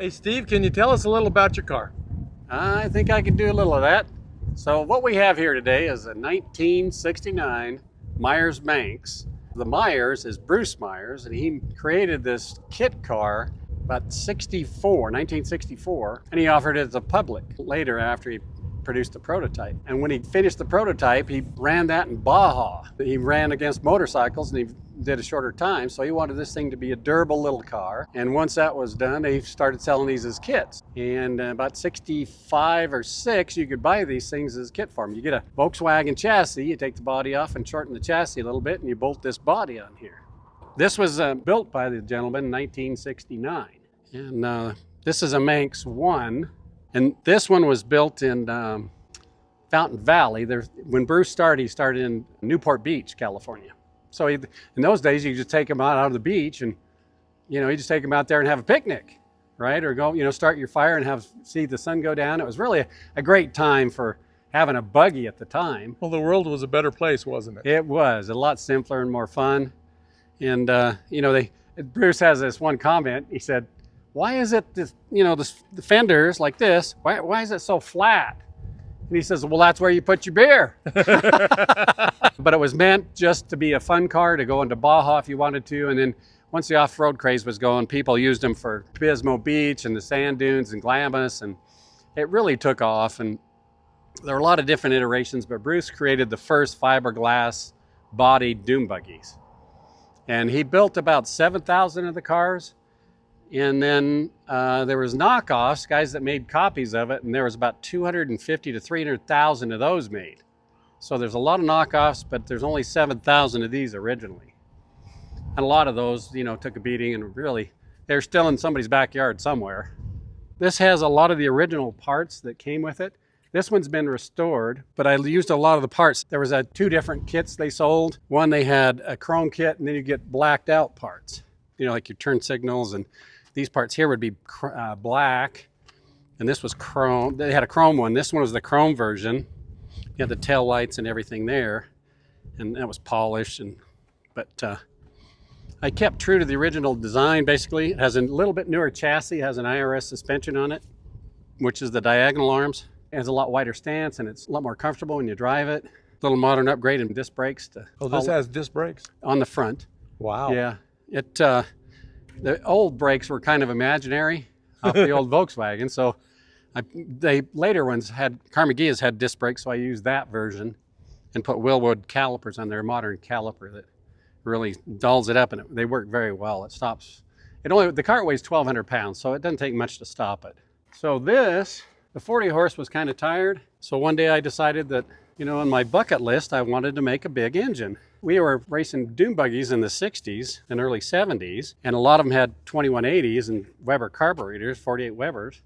Hey Steve, can you tell us a little about your car? I think I can do a little of that. So what we have here today is a 1969 Meyers Manx. The Meyers is Bruce Meyers, and he created this kit car about 1964, and he offered it as a public later after he produced the prototype. And when he finished the prototype, he ran that in Baja. He ran against motorcycles and he did a shorter time, so he wanted this thing to be a durable little car. And once that was done, they started selling these as kits. And about 65 or 6, you could buy these things as a kit for them. You get a Volkswagen chassis, you take the body off and shorten the chassis a little bit, and you bolt this body on here. This was built by the gentleman in 1969. And this is a Manx 1. And this one was built in Fountain Valley. When Bruce started, he started in Newport Beach, California. So in those days, you just take them out of the beach and, you just take them out there and have a picnic, right? Or go, start your fire and see the sun go down. It was really a great time for having a buggy at the time. Well, the world was a better place, wasn't it? It was a lot simpler and more fun. And, Bruce has this one comment. He said, why is it this, the fenders like this, why is it so flat? And he says, well, that's where you put your beer. But it was meant just to be a fun car to go into Baja if you wanted to. And then once the off-road craze was going, people used them for Pismo Beach and the sand dunes and Glamis. And it really took off. And there were a lot of different iterations, but Bruce created the first fiberglass bodied Dune Buggies. And he built about 7,000 of the cars. And then there was knockoffs, guys that made copies of it, and there was about 250 to 300,000 of those made. So there's a lot of knockoffs, but there's only 7,000 of these originally. And a lot of those, took a beating, and really, they're still in somebody's backyard somewhere. This has a lot of the original parts that came with it. This one's been restored, but I used a lot of the parts. There was 2 different kits they sold. One, they had a chrome kit, and then you get blacked out parts, like your turn signals, and these parts here would be black, and this was chrome. They had a chrome one. This one was the chrome version. You had the tail lights and everything there, and that was polished. But I kept true to the original design. Basically, it has a little bit newer chassis. It has an IRS suspension on it, which is the diagonal arms. It has a lot wider stance, and it's a lot more comfortable when you drive it. A little modern upgrade in disc brakes. This has disc brakes? On the front. Wow. Yeah. The old brakes were kind of imaginary off the old Volkswagen, so they later ones had Carmagillas had disc brakes, so I used that version and put Wilwood calipers on their modern caliper that really dulls it up, and they work very well. It stops. The car weighs 1,200 pounds, so it doesn't take much to stop it. So the 40 horse was kind of tired, so one day I decided that on my bucket list I wanted to make a big engine. We were racing Dune Buggies in the 60s and early 70s, and a lot of them had 2180s and Weber carburetors, 48 Webers,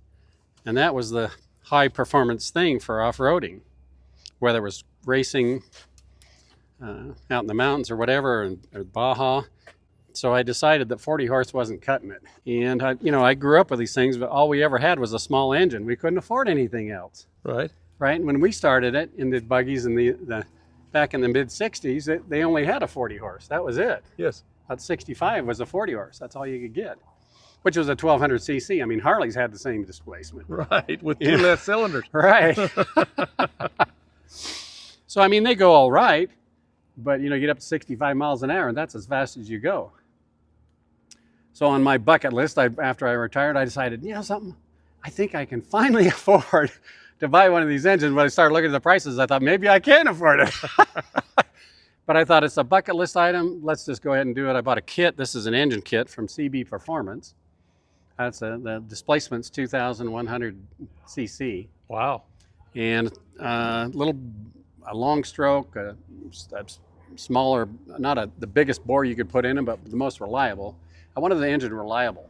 and that was the high performance thing for off-roading, whether it was racing out in the mountains or whatever, or Baja. So I decided that 40 horse wasn't cutting it. And I grew up with these things, but all we ever had was a small engine. We couldn't afford anything else. Right. And when we started it in the buggies in the back in the mid 60s, they only had a 40 horse. That was it. Yes. About 65 was a 40 horse. That's all you could get, which was a 1200 cc. I mean, Harleys had the same displacement. Right, with 2 less cylinders. Right. So, they go all right, but you get up to 65 miles an hour, and that's as fast as you go. So on my bucket list, after I retired, I decided, something, I think I can finally afford to buy one of these engines. When I started looking at the prices, I thought maybe I can afford it. But I thought it's a bucket list item. Let's just go ahead and do it. I bought a kit. This is an engine kit from CB Performance. The displacement's 2,100 cc. Wow. And a long stroke, a smaller, not the biggest bore you could put in them, but the most reliable. I wanted the engine reliable.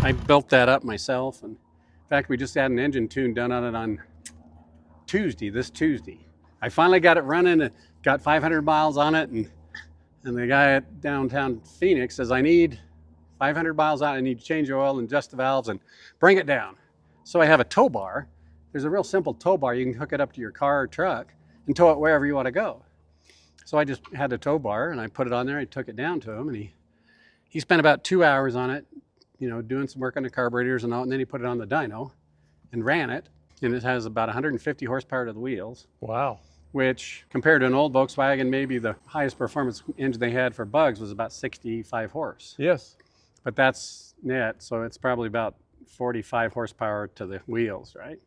I built that up myself, and in fact, we just had an engine tune done on it on this Tuesday. I finally got it running, and got 500 miles on it, and the guy at downtown Phoenix says, I need 500 miles out, I need to change oil and adjust the valves and bring it down. So I have a tow bar. There's a real simple tow bar. You can hook it up to your car or truck and tow it wherever you want to go. So I just had a tow bar, and I put it on there. I took it down to him, and he spent about 2 hours on it, doing some work on the carburetors and all, and then he put it on the dyno and ran it. And it has about 150 horsepower to the wheels, Wow. which compared to an old Volkswagen, maybe the highest performance engine they had for bugs was about 65 horse. Yes. But that's net, so it's probably about 45 horsepower to the wheels, right?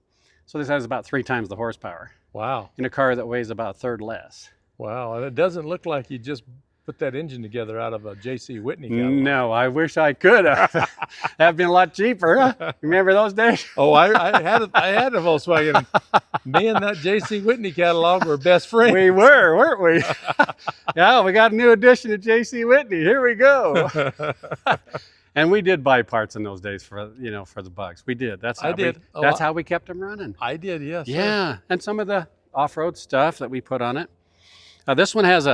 So this has about 3 times the horsepower Wow. in a car that weighs about a third less. Wow. And it doesn't look like you just put that engine together out of a J.C. Whitney catalog. No, I wish I could. That'd been a lot cheaper. Huh? Remember those days? Oh, I had a Volkswagen. Me and that J.C. Whitney catalog were best friends. We were, weren't we? Yeah, we got a new edition of J.C. Whitney. Here we go. And we did buy parts in those days for the bugs. We did. That's how we kept them running. I did, yes. Yeah, sir. And some of the off-road stuff that we put on it. This one has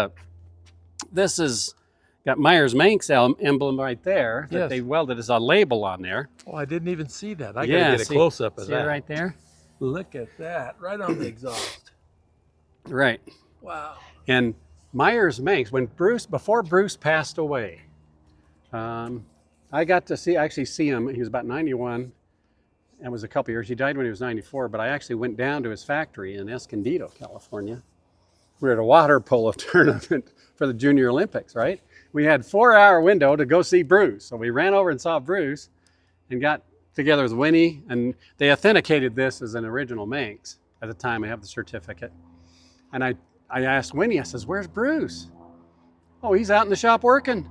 this is got Meyers Manx emblem right there that they welded as a label on there. Oh, I didn't even see that. I gotta get a close up of see that. It right there? Look at that, right on the exhaust. Right. Wow. And Meyers Manx, before Bruce passed away, I got to actually see him. He was about 91. It was a couple years. He died when he was 94, but I actually went down to his factory in Escondido, California. We were at a water polo tournament for the Junior Olympics, right? We had 4-hour window to go see Bruce. So we ran over and saw Bruce and got together with Winnie, and they authenticated this as an original Manx at the time. I have the certificate. And I asked Winnie, I says, "Where's Bruce?" "Oh, he's out in the shop working.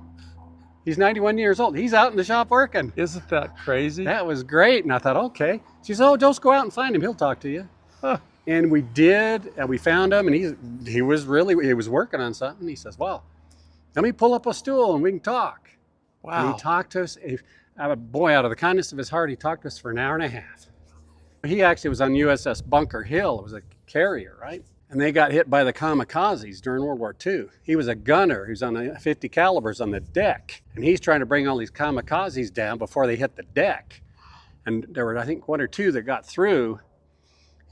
He's 91 years old. He's out in the shop working." Isn't that crazy? That was great. And I thought, okay. She said, "Oh, just go out and find him. He'll talk to you." Huh. And we did, and we found him, and he was working on something. He says, "Well, let me pull up a stool and we can talk." Wow. And he talked to us. Boy, out of the kindness of his heart, he talked to us for an hour and a half. He actually was on USS Bunker Hill. It was a carrier, right? And they got hit by the kamikazes during World War II. He was a gunner. He was on the 50 calibers on the deck. And he's trying to bring all these kamikazes down before they hit the deck. And there were, I think, 1 or 2 that got through.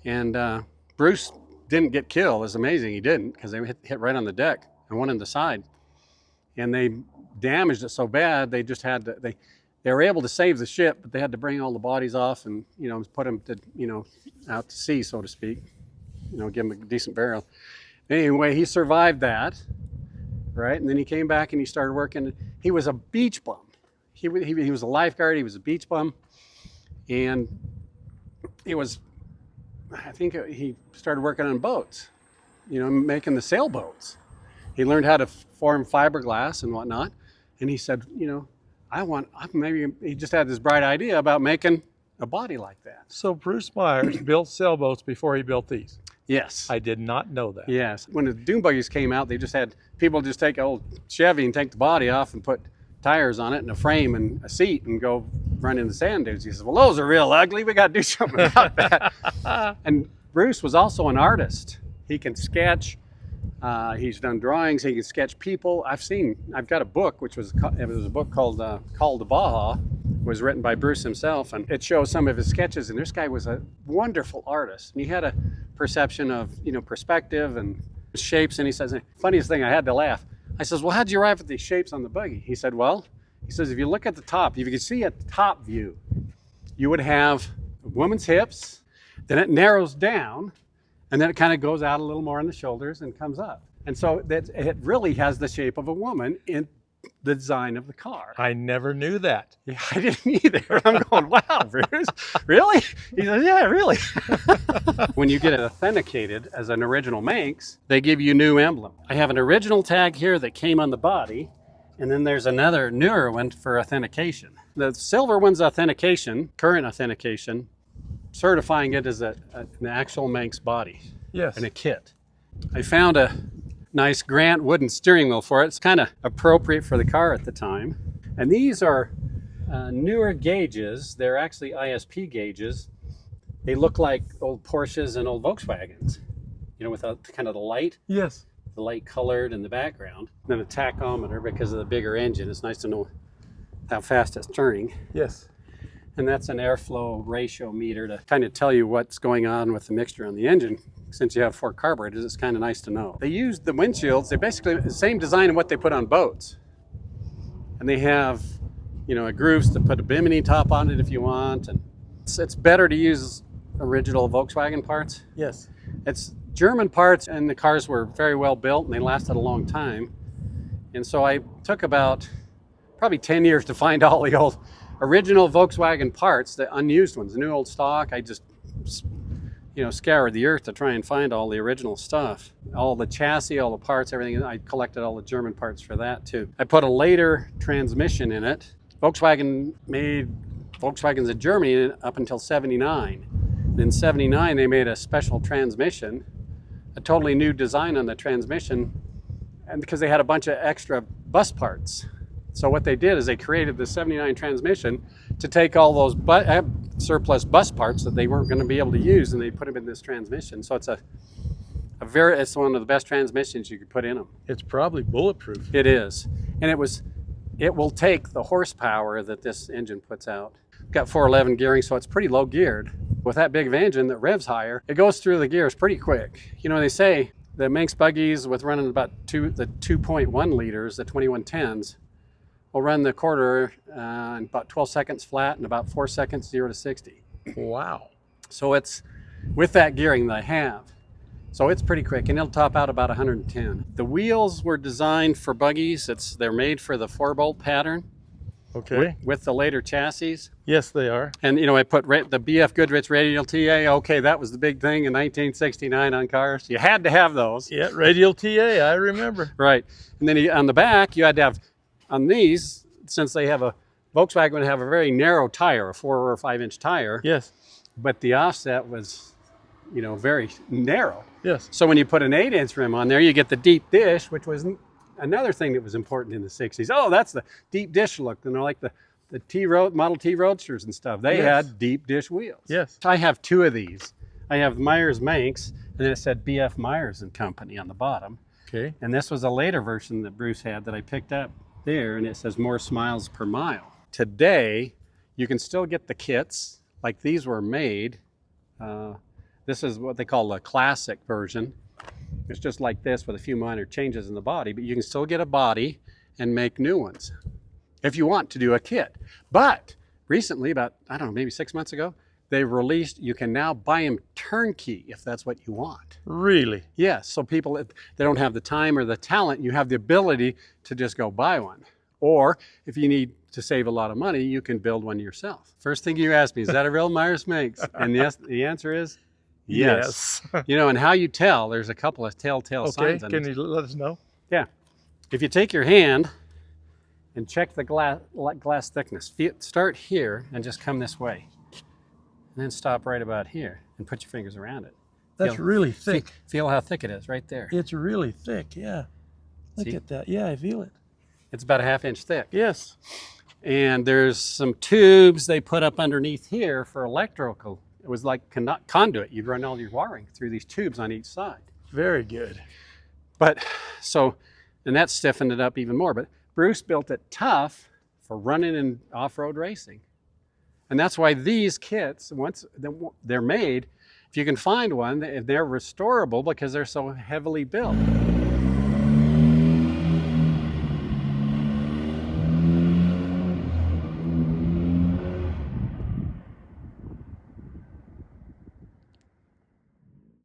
And Bruce didn't get killed. It was amazing he didn't, because they hit right on the deck and one on the side. And they damaged it so bad, they just had to, they were able to save the ship, but they had to bring all the bodies off and, put them to, out to sea, so to speak. Give him a decent burial. Anyway, he survived that, right? And then he came back and he started working. He was a beach bum. He was a lifeguard. He was a beach bum. And I think he started working on boats, making the sailboats. He learned how to form fiberglass and whatnot. And he said, maybe he just had this bright idea about making a body like that. So Bruce Meyers built sailboats before he built these. Yes. I did not know that. Yes. When the Dune Buggies came out, they just had people just take an old Chevy and take the body off and put tires on it and a frame and a seat and go run in the sand dunes. He says, "Well, those are real ugly. We got to do something about that." And Bruce was also an artist. He can sketch. He's done drawings. He can sketch people. I've got a book, it was a book called Call to Baja. It was written by Bruce himself, and it shows some of his sketches. And this guy was a wonderful artist. And he had a perception of, perspective and shapes. And he says, funniest thing, I had to laugh. I says, "Well, how'd you arrive at these shapes on the buggy?" He said, if you look at the top, if you could see at the top view, you would have a woman's hips, then it narrows down, and then it kind of goes out a little more on the shoulders and comes up. And so it really has the shape of a woman in the design of the car. I never knew that. Yeah, I didn't either. I'm going, "Wow, Bruce, really?" He says, "Yeah, really." When you get it authenticated as an original Manx, they give you a new emblem. I have an original tag here that came on the body, and then there's another newer one for authentication. The silver one's authentication, current authentication, certifying it as an actual Manx body. Yes. And a kit. I found a nice Grant wooden steering wheel for it. It's kind of appropriate for the car at the time. And these are newer gauges. They're actually ISP gauges. They look like old Porsches and old Volkswagens, with kind of the light. Yes. The light colored in the background. Then a tachometer because of the bigger engine. It's nice to know how fast it's turning. Yes. And that's an airflow ratio meter to kind of tell you what's going on with the mixture on the engine. Since you have 4 carburetors, it's kind of nice to know. They used the windshields. They basically the same design of what they put on boats. and they have, you know, grooves to put a bimini top on it if you want. And it's better to use original Volkswagen parts. Yes. It's German parts, and the cars were very well built and they lasted a long time. And so I took about probably 10 years to find all the old original Volkswagen parts, the unused ones, the new old stock. I just, you know, scoured the earth to try and find all the original stuff. All the chassis, all the parts, everything. I collected all the German parts for that too. I put a later transmission in it. Volkswagen made Volkswagens in Germany up until 79. In 79, they made a special transmission, a totally new design on the transmission, and because they had a bunch of extra bus parts. So what they did is they created the 79 transmission to take all those surplus bus parts that they weren't going to be able to use, and they put them in this transmission. So it's it's one of the best transmissions you could put in them. It's probably bulletproof. It is, and it will take the horsepower that this engine puts out. Got 411 gearing, so it's pretty low geared. With that big of an engine that revs higher, it goes through the gears pretty quick. You know, they say the Manx buggies with running about the 2.1 liters, the 2110s, will run the quarter in about 12 seconds flat and about 4 seconds 0 to 60. Wow. So it's with that gearing that I have. So it's pretty quick, and it'll top out about 110. The wheels were designed for buggies. They're made for the 4-bolt pattern. Okay. With the later chassis. Yes, they are. And, you know, I put the BF Goodrich radial TA. Okay, that was the big thing in 1969 on cars. You had to have those. Yeah, radial TA, I remember. Right. And then on the back, you had to have, on these, since they have Volkswagen would have a very narrow tire, a 4 or 5 inch tire. Yes. But the offset was, you know, very narrow. Yes. So when you put an 8-inch rim on there, you get the deep dish, which was another thing that was important in the 60s. Oh, that's the deep dish look. And they're like the Model T Roadsters and stuff. They had deep dish wheels. Yes. I have 2 of these. I have Meyers Manx, and then it said BF Meyers and Company on the bottom. Okay. And this was a later version that Bruce had that I picked up there, and it says more smiles per mile. Today, you can still get the kits like these were made. This is what they call a classic version. It's just like this with a few minor changes in the body, but you can still get a body and make new ones if you want to do a kit. But recently, about, I don't know, maybe 6 months ago, they released, you can now buy them turnkey if that's what you want. Really? Yes, so people, if they don't have the time or the talent, you have the ability to just go buy one. Or if you need to save a lot of money, you can build one yourself. First thing you ask me, is that a real Meyers Manx? And yes, the answer is yes. You know, and how you tell, there's a couple of telltale signs on can it. you let us know? Yeah. If you take your hand and check the glass thickness, start here and just come this way. And then stop right about here and put your fingers around it. That's really thick. Feel how thick it is right there. It's really thick, yeah. Look at that. Yeah, I feel it. It's about a 1/2 inch thick. Yes. And there's some tubes they put up underneath here for electrical. It was like conduit. You'd run all your wiring through these tubes on each side. Very good. But so, and that stiffened it up even more. But Bruce built it tough for running in off-road racing. And that's why these kits, once they're made, if you can find one, they're restorable because they're so heavily built.